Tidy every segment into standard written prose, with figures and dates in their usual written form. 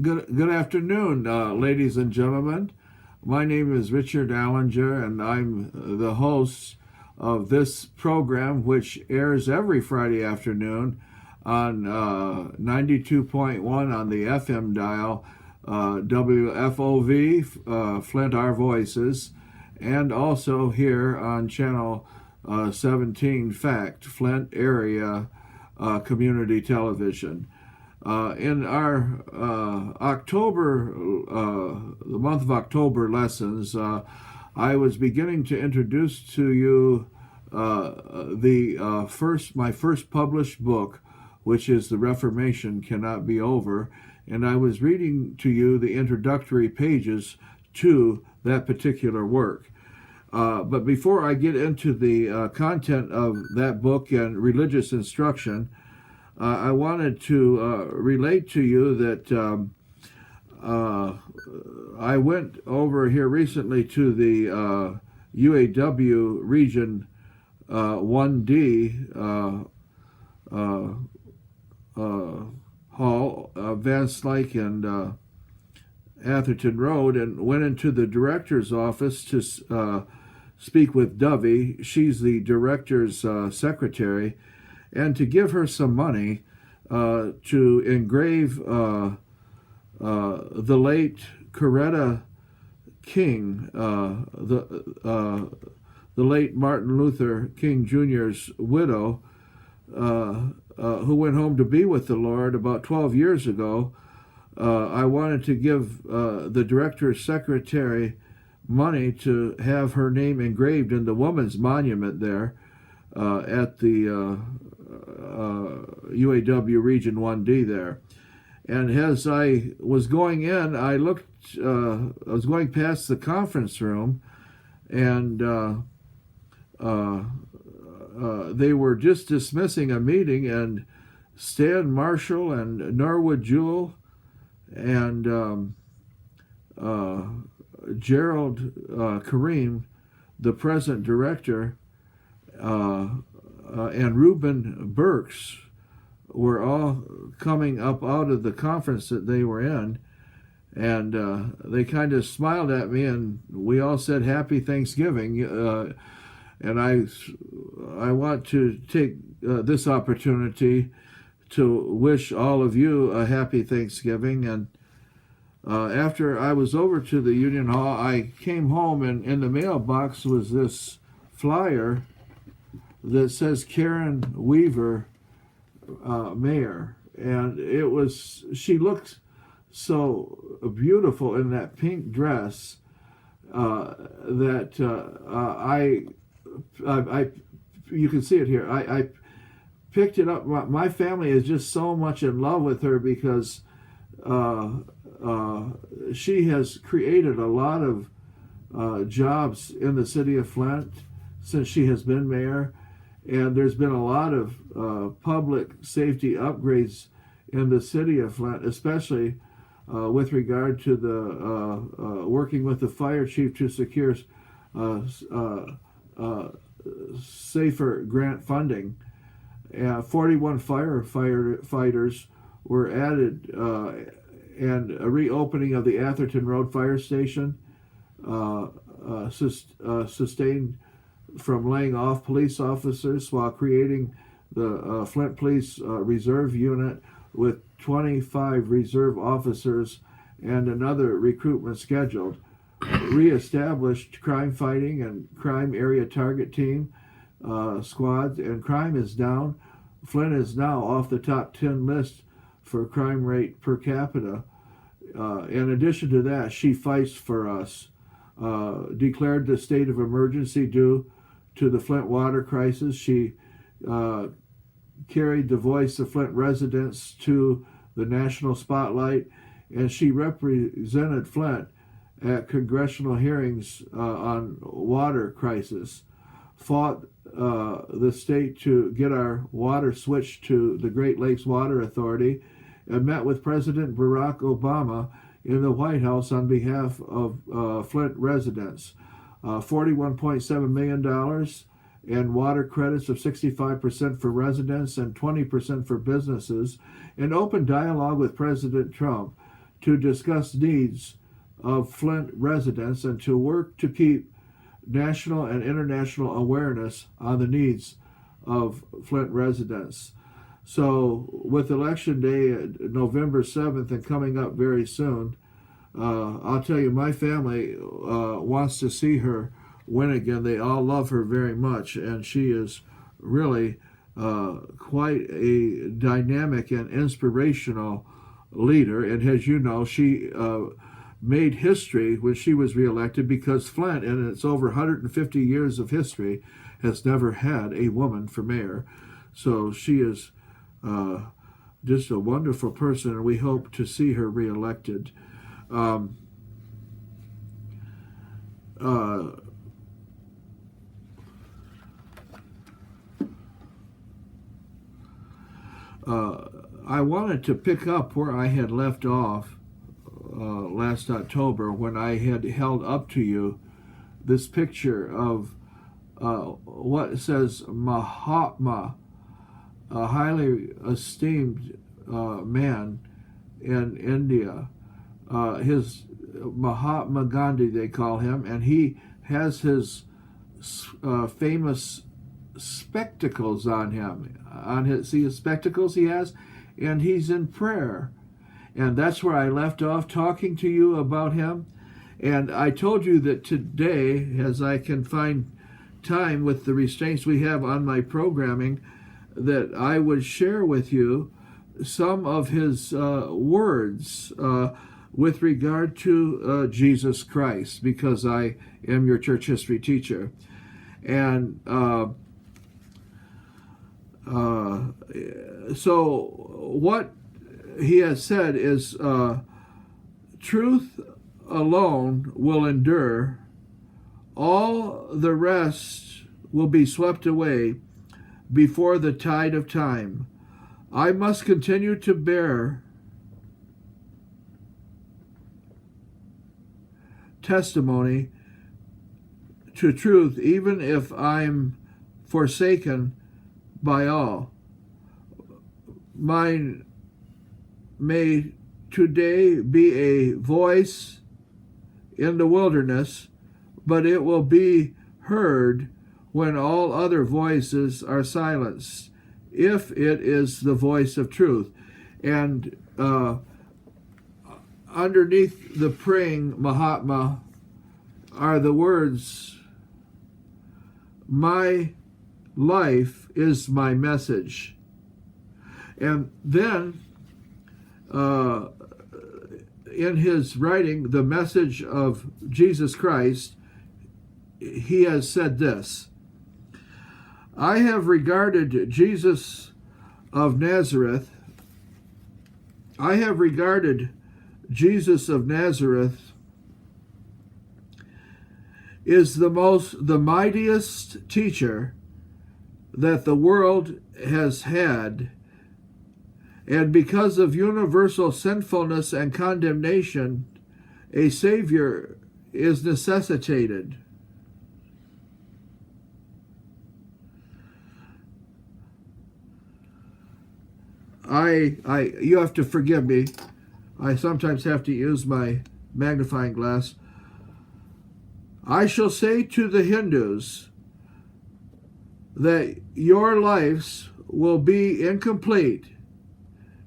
Good afternoon, ladies and gentlemen. My name is Richard Allinger, and I'm the host of this program, which airs every Friday afternoon on 92.1 on the FM dial, WFOV, Flint Our Voices, and also here on channel 17 Fact, Flint Area Community Television. In our the month of October lessons, I was beginning to introduce to you my first published book, which is The Reformation Cannot Be Over, and I was reading to you the introductory pages to that particular work. But before I get into the content of that book and religious instruction, I wanted to relate to you that I went over here recently to the UAW Region 1D Hall, Van Slyke and Atherton Road, and went into the director's office to speak with Dovey. She's the director's secretary, and to give her some money to engrave the late Coretta King, the late Martin Luther King Jr.'s widow, who went home to be with the Lord about 12 years ago. I wanted to give the director's secretary money to have her name engraved in the woman's monument there at the UAW Region 1D there. And as I was going in, I was going past the conference room, and they were just dismissing a meeting, and Stan Marshall and Norwood Jewell and Gerald Kareem, the present director, and Reuben Burks were all coming up out of the conference that they were in, and they kind of smiled at me, and we all said Happy Thanksgiving. And I want to take this opportunity to wish all of you a Happy Thanksgiving. And after I was over to the Union Hall, I came home, and in the mailbox was this flyer that says Karen Weaver, mayor. And she looked so beautiful in that pink dress that you can see it here. I picked it up. My family is just so much in love with her because she has created a lot of jobs in the city of Flint since she has been mayor. And there's been a lot of public safety upgrades in the city of Flint, especially with regard to the working with the fire chief to secure safer grant funding. 41 firefighters were added, and a reopening of the Atherton Road Fire Station sustained from laying off police officers while creating the Flint Police Reserve Unit with 25 reserve officers and another recruitment scheduled. Reestablished crime fighting and crime area target team squads, and crime is down. Flint is now off the top 10 list for crime rate per capita. In addition to that, she fights for us. Declared the state of emergency due to the Flint water crisis. She carried the voice of Flint residents to the national spotlight, and she represented Flint at congressional hearings on water crisis, fought the state to get our water switched to the Great Lakes Water Authority, and met with President Barack Obama in the White House on behalf of Flint residents. $41.7 million and water credits of 65% for residents and 20% for businesses, and open dialogue with President Trump to discuss needs of Flint residents and to work to keep national and international awareness on the needs of Flint residents. So with Election Day, November 7th, and coming up very soon, I'll tell you, my family wants to see her win again. They all love her very much, and she is really quite a dynamic and inspirational leader. And as you know, she made history when she was reelected, because Flint, in its over 150 years of history, has never had a woman for mayor. So she is just a wonderful person, and we hope to see her reelected. I wanted to pick up where I had left off last October, when I had held up to you this picture of what says Mahatma, a highly esteemed man in India. His Mahatma Gandhi, they call him, and he has his famous spectacles on him. See his spectacles he has, and he's in prayer. And that's where I left off talking to you about him. And I told you that today, as I can find time with the restraints we have on my programming, that I would share with you some of his words with regard to Jesus Christ, because I am your church history teacher. And so what he has said is, truth alone will endure, all the rest will be swept away before the tide of time. I must continue to bear testimony to truth, even if I'm forsaken by all. Mine may today be a voice in the wilderness, but it will be heard when all other voices are silenced, if it is the voice of truth. And underneath the praying Mahatma are the words, my life is my message. And then in his writing, The Message of Jesus Christ, he has said this: I have regarded Jesus of Nazareth is the mightiest teacher that the world has had, and because of universal sinfulness and condemnation, a Savior is necessitated. You have to forgive me. I sometimes have to use my magnifying glass. I shall say to the Hindus that your lives will be incomplete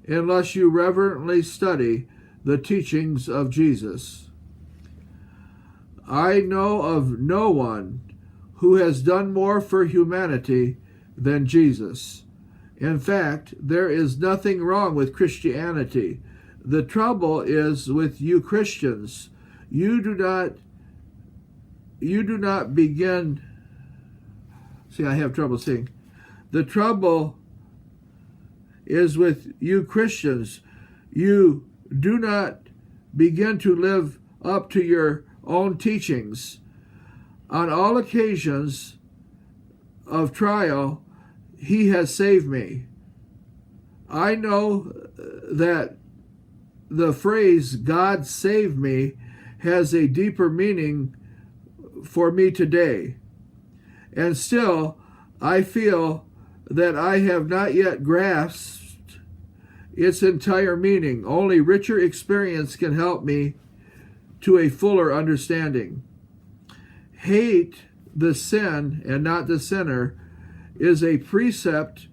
unless you reverently study the teachings of Jesus. I know of no one who has done more for humanity than Jesus. In fact, there is nothing wrong with Christianity. The trouble is with you Christians. You do not begin. See, I have trouble seeing. The trouble is with you Christians. You do not begin to live up to your own teachings. On all occasions of trial, he has saved me. I know that the phrase God saved me has a deeper meaning for me today. And still, I feel that I have not yet grasped its entire meaning. Only richer experience can help me to a fuller understanding. Hate the sin and not the sinner is a precept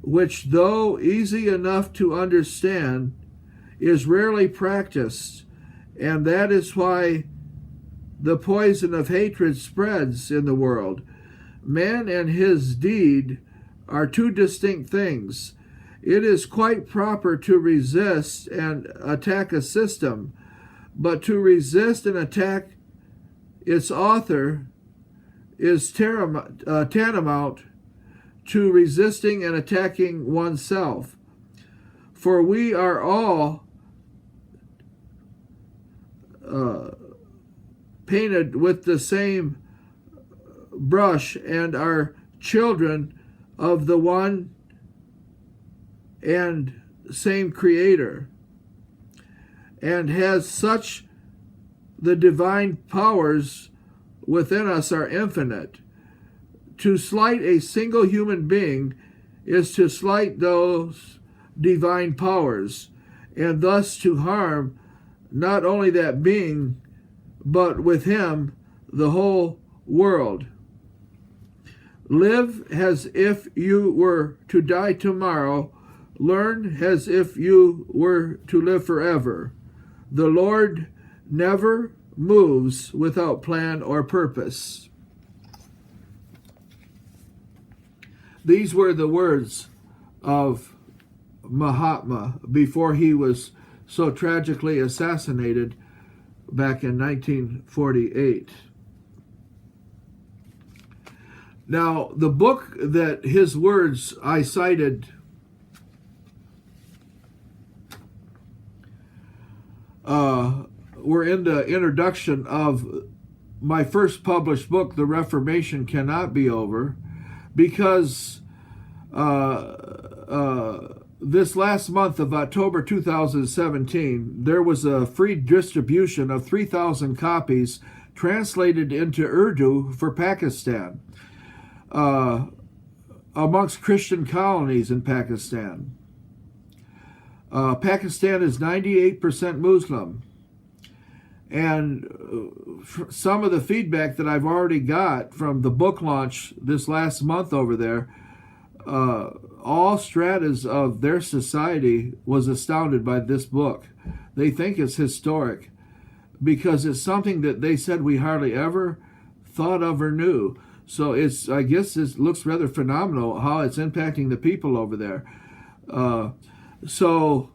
which, though easy enough to understand, is rarely practiced, and that is why the poison of hatred spreads in the world. Man and his deed are two distinct things. It is quite proper to resist and attack a system, but to resist and attack its author is tantamount to resisting and attacking oneself. For we are all painted with the same brush and are children of the one and same Creator, and has such the divine powers within us are infinite. To slight a single human being is to slight those divine powers, and thus to harm not only that being, but with him the whole world. Live as if you were to die tomorrow. Learn as if you were to live forever. The Lord never moves without plan or purpose. These were the words of Mahatma before he was so tragically assassinated back in 1948. Now, the book that his words I cited were in the introduction of my first published book, The Reformation Cannot Be Over, because this last month of October 2017, there was a free distribution of 3,000 copies translated into Urdu for Pakistan, amongst Christian colonies in Pakistan. Pakistan is 98% Muslim. And some of the feedback that I've already got from the book launch this last month over there, all stratas of their society was astounded by this book. They think it's historic because it's something that they said we hardly ever thought of or knew. So I guess it looks rather phenomenal how it's impacting the people over there. So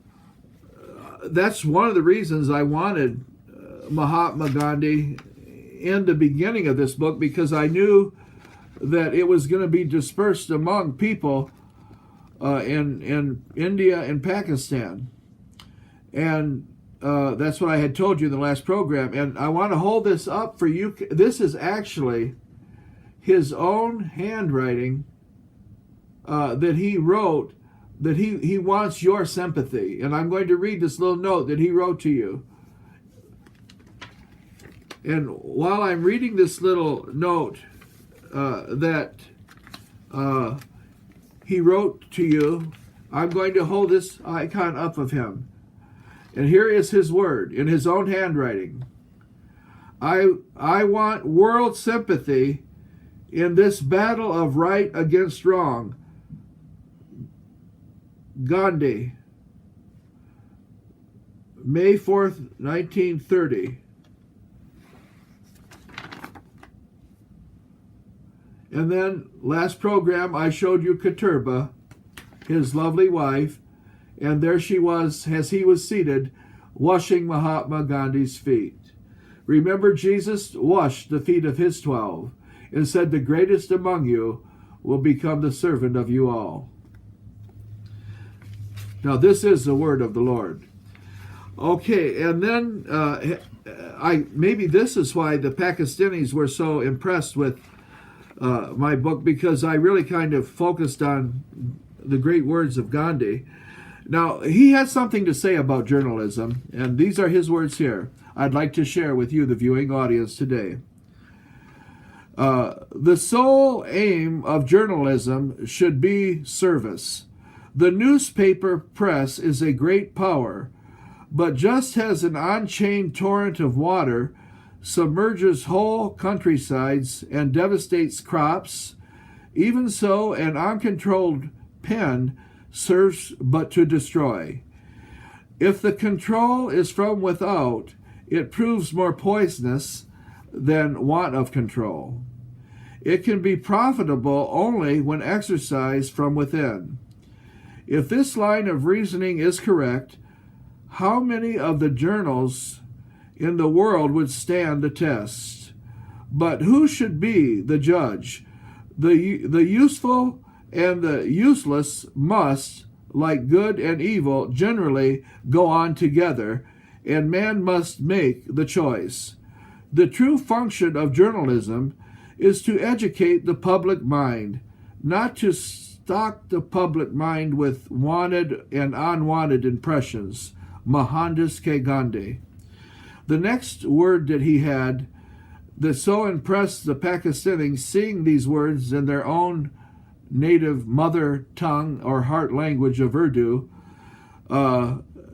that's one of the reasons I wanted Mahatma Gandhi in the beginning of this book, because I knew that it was going to be dispersed among people in India and Pakistan. And that's what I had told you in the last program. And I want to hold this up for you. This is actually his own handwriting that he wrote, that he wants your sympathy. And I'm going to read this little note that he wrote to you. And while I'm reading this little note that he wrote to you, I'm going to hold this icon up of him. And here is his word in his own handwriting. I want world sympathy in this battle of right against wrong. Gandhi, May 4th, 1930. And then last program I showed you Katurba, his lovely wife, and there she was as he was seated washing Mahatma Gandhi's feet. Remember, Jesus washed the feet of his 12 and said, the greatest among you will become the servant of you all. Now this is the word of the Lord. Okay, and then maybe this is why the Pakistanis were so impressed with my book, because I really kind of focused on the great words of Gandhi. Now, he has something to say about journalism, and these are his words here. I'd like to share with you, the viewing audience, today. The sole aim of journalism should be service. The newspaper press is a great power, but just as an unchained torrent of water submerges whole countrysides and devastates crops, even so an uncontrolled pen serves but to destroy. If the control is from without, it proves more poisonous than want of control. It can be profitable only when exercised from within. If this line of reasoning is correct, how many of the journals in the world would stand the test? But who should be the judge? The useful and the useless must, like good and evil, generally go on together, and man must make the choice. The true function of journalism is to educate the public mind, not to stock the public mind with wanted and unwanted impressions. Mohandas K. Gandhi. The next word that he had that so impressed the Pakistanis, seeing these words in their own native mother tongue or heart language of Urdu,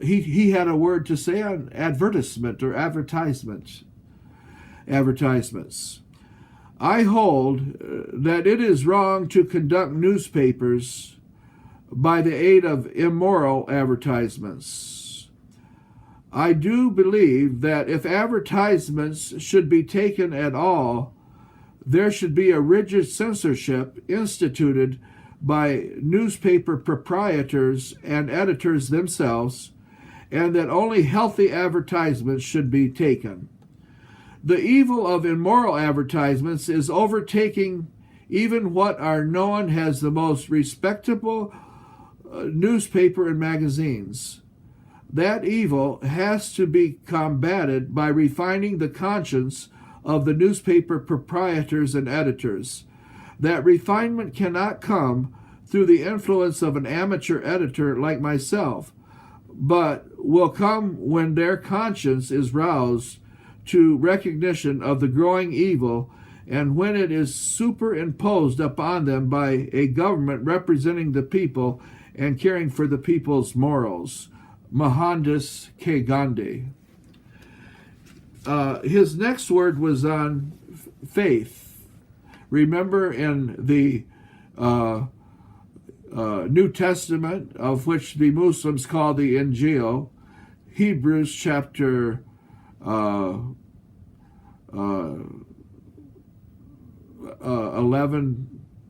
he had a word to say on advertisement or advertisements. I hold that it is wrong to conduct newspapers by the aid of immoral advertisements. I do believe that if advertisements should be taken at all, there should be a rigid censorship instituted by newspaper proprietors and editors themselves, and that only healthy advertisements should be taken. The evil of immoral advertisements is overtaking even what are known as the most respectable newspaper and magazines. That evil has to be combated by refining the conscience of the newspaper proprietors and editors. That refinement cannot come through the influence of an amateur editor like myself, but will come when their conscience is roused to recognition of the growing evil, and when it is superimposed upon them by a government representing the people and caring for the people's morals. Mohandas K. Gandhi. His next word was on faith. Remember in the New Testament, of which the Muslims call the Injil, Hebrews chapter 11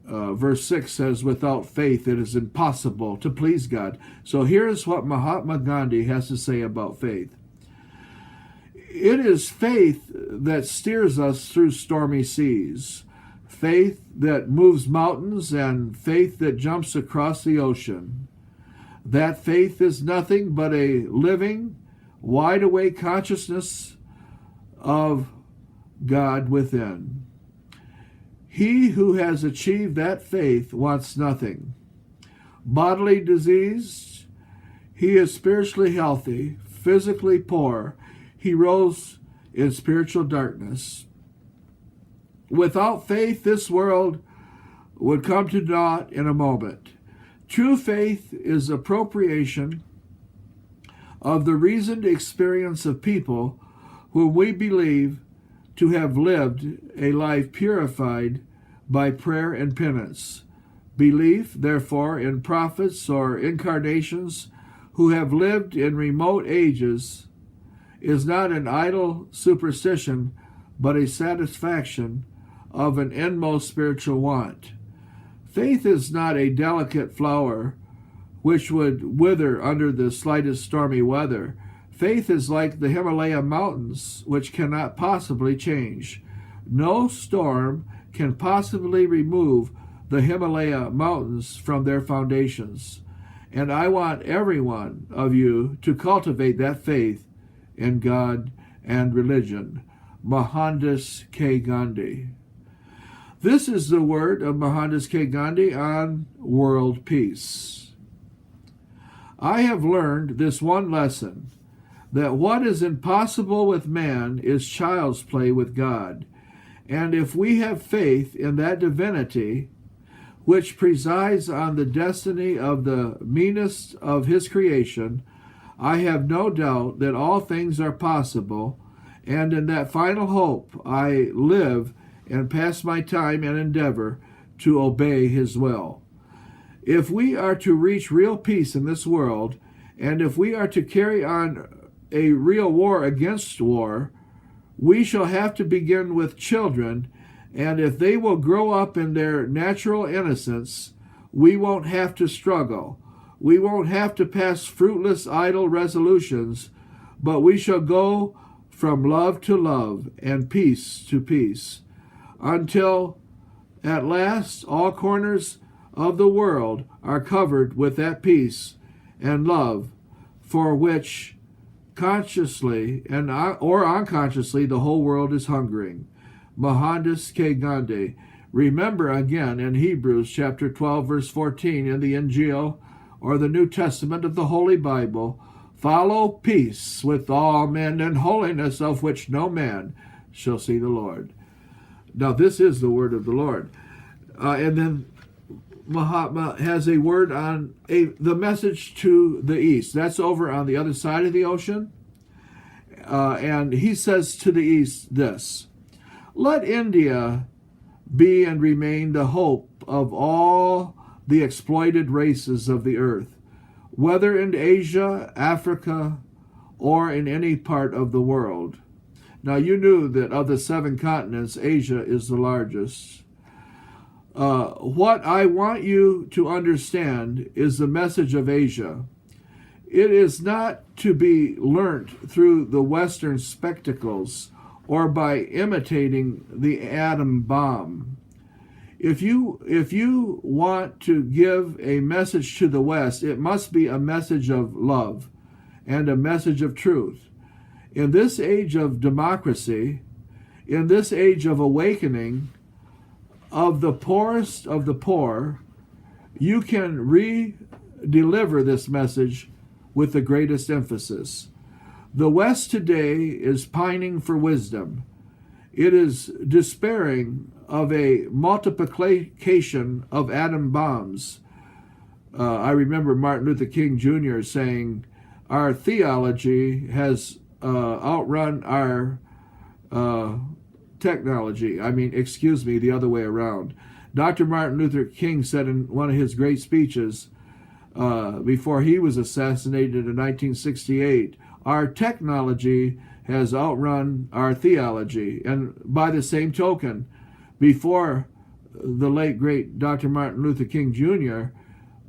verse 6 says, without faith it is impossible to please God. So here's what Mahatma Gandhi has to say about faith. It is faith that steers us through stormy seas, faith that moves mountains, and faith that jumps across the ocean. That faith is nothing but a living, wide-awake consciousness of God within. He who has achieved that faith wants nothing. Bodily diseased, he is spiritually healthy, physically poor. He rose in spiritual darkness. Without faith, this world would come to naught in a moment. True faith is appropriation of the reasoned experience of people whom we believe to have lived a life purified by prayer and penance. Belief, therefore, in prophets or incarnations who have lived in remote ages is not an idle superstition, but a satisfaction of an inmost spiritual want. Faith is not a delicate flower which would wither under the slightest stormy weather. Faith is like the Himalaya mountains, which cannot possibly change. No storm can possibly remove the Himalaya mountains from their foundations. And I want every one of you to cultivate that faith in God and religion. Mohandas K. Gandhi. This is the word of Mohandas K. Gandhi on world peace. I have learned this one lesson, that what is impossible with man is child's play with God. And if we have faith in that divinity, which presides on the destiny of the meanest of his creation, I have no doubt that all things are possible, and in that final hope I live and pass my time and endeavor to obey his will. If we are to reach real peace in this world, and if we are to carry on a real war against war, we shall have to begin with children, and if they will grow up in their natural innocence, we won't have to struggle. We won't have to pass fruitless, idle resolutions, but we shall go from love to love and peace to peace, until at last all corners of the world are covered with that peace and love for which consciously and or unconsciously the whole world is hungering. Mohandas K. Gandhi. Remember again in Hebrews chapter 12 verse 14 in the Injil or the New Testament of the Holy Bible, follow peace with all men and holiness, of which no man shall see the Lord. Now this is the word of the Lord. And then Mahatma has a word on the message to the east. That's over on the other side of the ocean. And he says to the east this: let India be and remain the hope of all the exploited races of the earth, whether in Asia, Africa, or in any part of the world. Now you knew that of the 7 continents, Asia is the largest. What I want you to understand is the message of Asia. It is not to be learnt through the Western spectacles or by imitating the atom bomb. If you want to give a message to the West, it must be a message of love and a message of truth. In this age of democracy, in this age of awakening of the poorest of the poor, you can re-deliver this message with the greatest emphasis. The West today is pining for wisdom. It is despairing of a multiplication of atom bombs. I remember Martin Luther King Jr. saying, our theology has outrun our technology. The other way around. Dr. Martin Luther King said in one of his great speeches before he was assassinated in 1968, our technology has outrun our theology. And by the same token, before the late, great Dr. Martin Luther King Jr.,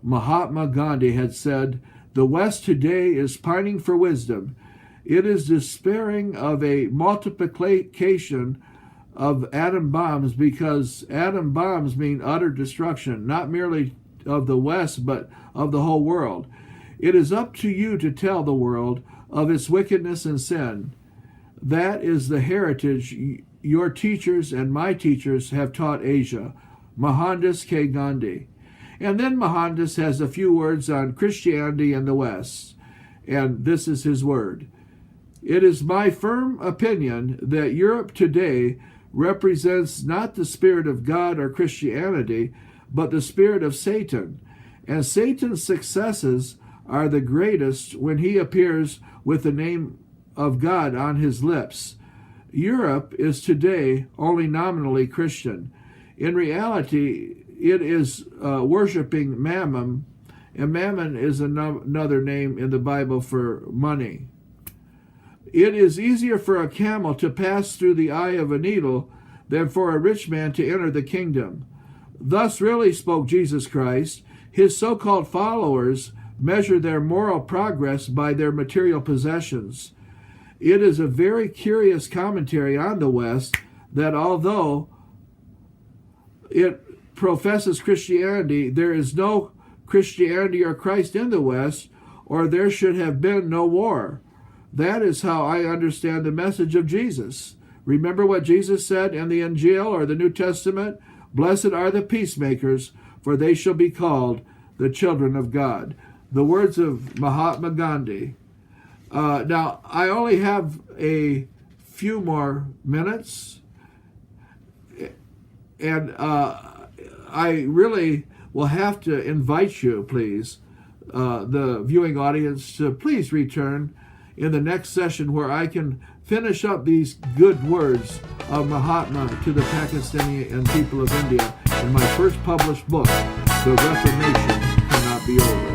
Mahatma Gandhi had said, the West today is pining for wisdom. It is despairing of a multiplication of atom bombs, because atom bombs mean utter destruction, not merely of the West, but of the whole world. It is up to you to tell the world of its wickedness and sin. That is the heritage your teachers and my teachers have taught Asia. Mohandas K. Gandhi. And then Mohandas has a few words on Christianity in the West. And this is his word. It is my firm opinion that Europe today represents not the spirit of God or Christianity, but the spirit of Satan. And Satan's successes are the greatest when he appears with the name of God on his lips. Europe is today only nominally Christian. In reality, it is worshiping Mammon, and Mammon is another name in the Bible for money. It is easier for a camel to pass through the eye of a needle than for a rich man to enter the kingdom. Thus really spoke Jesus Christ. His so-called followers measure their moral progress by their material possessions. It is a very curious commentary on the West that although it professes Christianity, there is no Christianity or Christ in the West, or there should have been no war. That is how I understand the message of Jesus. Remember what Jesus said in the Injil or the New Testament? Blessed are the peacemakers, for they shall be called the children of God. The words of Mahatma Gandhi. Now, I only have a few more minutes, and I really will have to invite you, please, the viewing audience, to please return in the next session where I can finish up these good words of Mahatma to the Pakistani and people of India in my first published book, The Reformation Cannot Be Over.